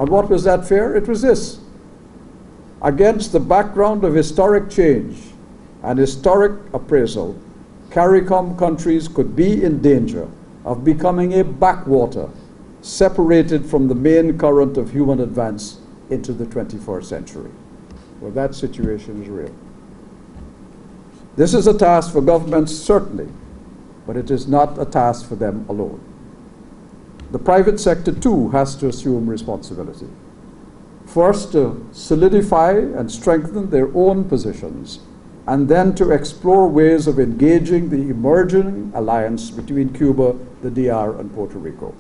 And what was that fear? It was this. Against the background of historic change and historic appraisal, CARICOM countries could be in danger of becoming a backwater separated from the main current of human advance into the 21st century. Well, that situation is real. This is a task for governments, certainly, but it is not a task for them alone. The private sector, too, has to assume responsibility. First, to solidify and strengthen their own positions, and then to explore ways of engaging the emerging alliance between Cuba, the DR, and Puerto Rico.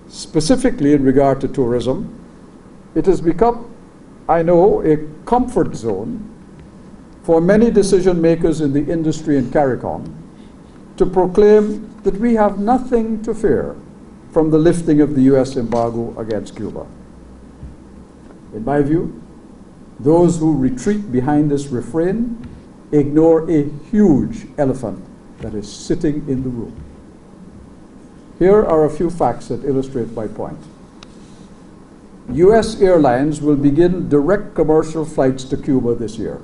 Specifically in regard to tourism, it has become, I know, a comfort zone for many decision makers in the industry in CARICOM to proclaim that we have nothing to fear from the lifting of the US embargo against Cuba. In my view, those who retreat behind this refrain ignore a huge elephant that is sitting in the room. Here are a few facts that illustrate my point. US airlines will begin direct commercial flights to Cuba this year.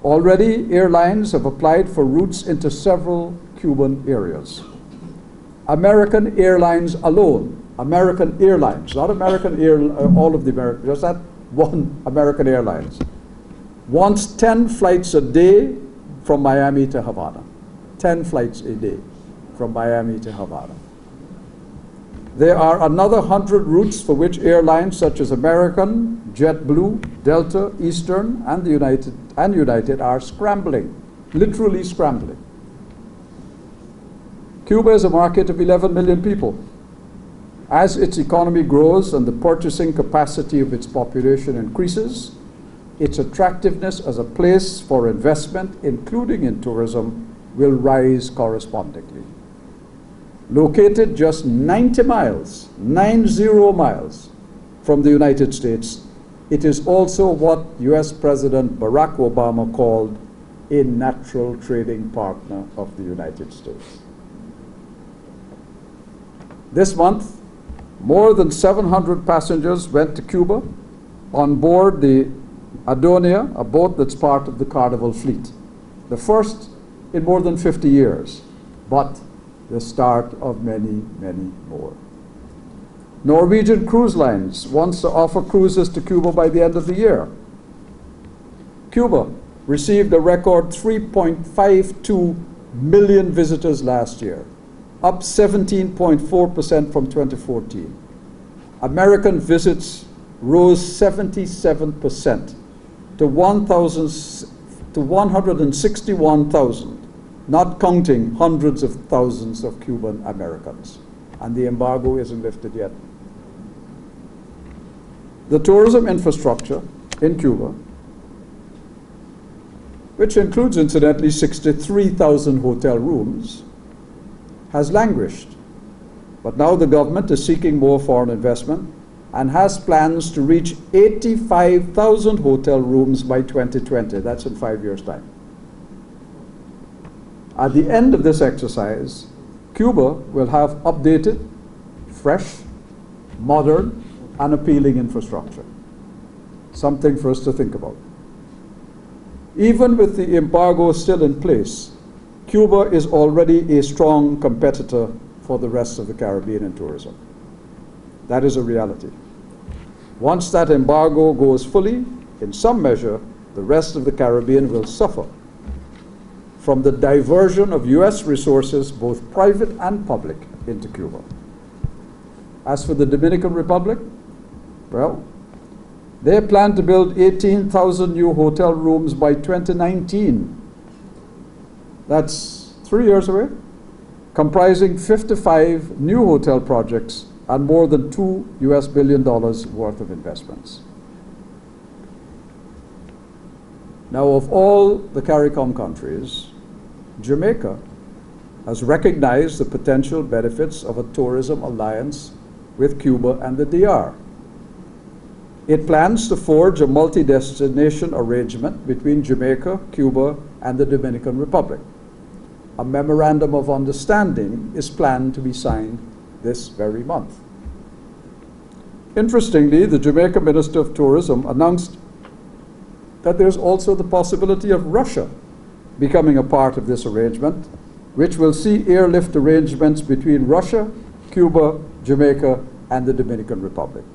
Already, airlines have applied for routes into several Cuban areas. American Airlines alone, American Airlines, not American all of the American, just that one American Airlines, wants 10 flights a day from Miami to Havana. 10 flights a day from Miami to Havana. There are another 100 routes for which airlines such as American, JetBlue, Delta, Eastern, and United are scrambling, literally scrambling. Cuba is a market of 11 million people. As its economy grows and the purchasing capacity of its population increases, its attractiveness as a place for investment, including in tourism, will rise correspondingly. Located just 90 miles, 90 miles from the United States, it is also what US President Barack Obama called a natural trading partner of the United States. This month, more than 700 passengers went to Cuba on board the Adonia, a boat that's part of the Carnival fleet. The first in more than 50 years, but the start of many, many more. Norwegian Cruise Lines wants to offer cruises to Cuba by the end of the year. Cuba received a record 3.52 million visitors last year, up 17.4% from 2014. American visits rose 77% to 161,000, not counting hundreds of thousands of Cuban Americans. And the embargo isn't lifted yet. The tourism infrastructure in Cuba, which includes, incidentally, 63,000 hotel rooms, has languished. But now the government is seeking more foreign investment and has plans to reach 85,000 hotel rooms by 2020. That's in 5 years' time. At the end of this exercise, Cuba will have updated, fresh, modern, and appealing infrastructure. Something for us to think about. Even with the embargo still in place, Cuba is already a strong competitor for the rest of the Caribbean in tourism. That is a reality. Once that embargo goes fully, in some measure, the rest of the Caribbean will suffer from the diversion of US resources, both private and public, into Cuba. As for the Dominican Republic, well, they plan to build 18,000 new hotel rooms by 2019. That's 3 years away, comprising 55 new hotel projects and more than $2 billion worth of investments. Now, of all the CARICOM countries, Jamaica has recognized the potential benefits of a tourism alliance with Cuba and the DR. It plans to forge a multi-destination arrangement between Jamaica, Cuba, and the Dominican Republic. A memorandum of understanding is planned to be signed this very month. Interestingly, the Jamaica Minister of Tourism announced that there's also the possibility of Russia becoming a part of this arrangement, which will see airlift arrangements between Russia, Cuba, Jamaica, and the Dominican Republic.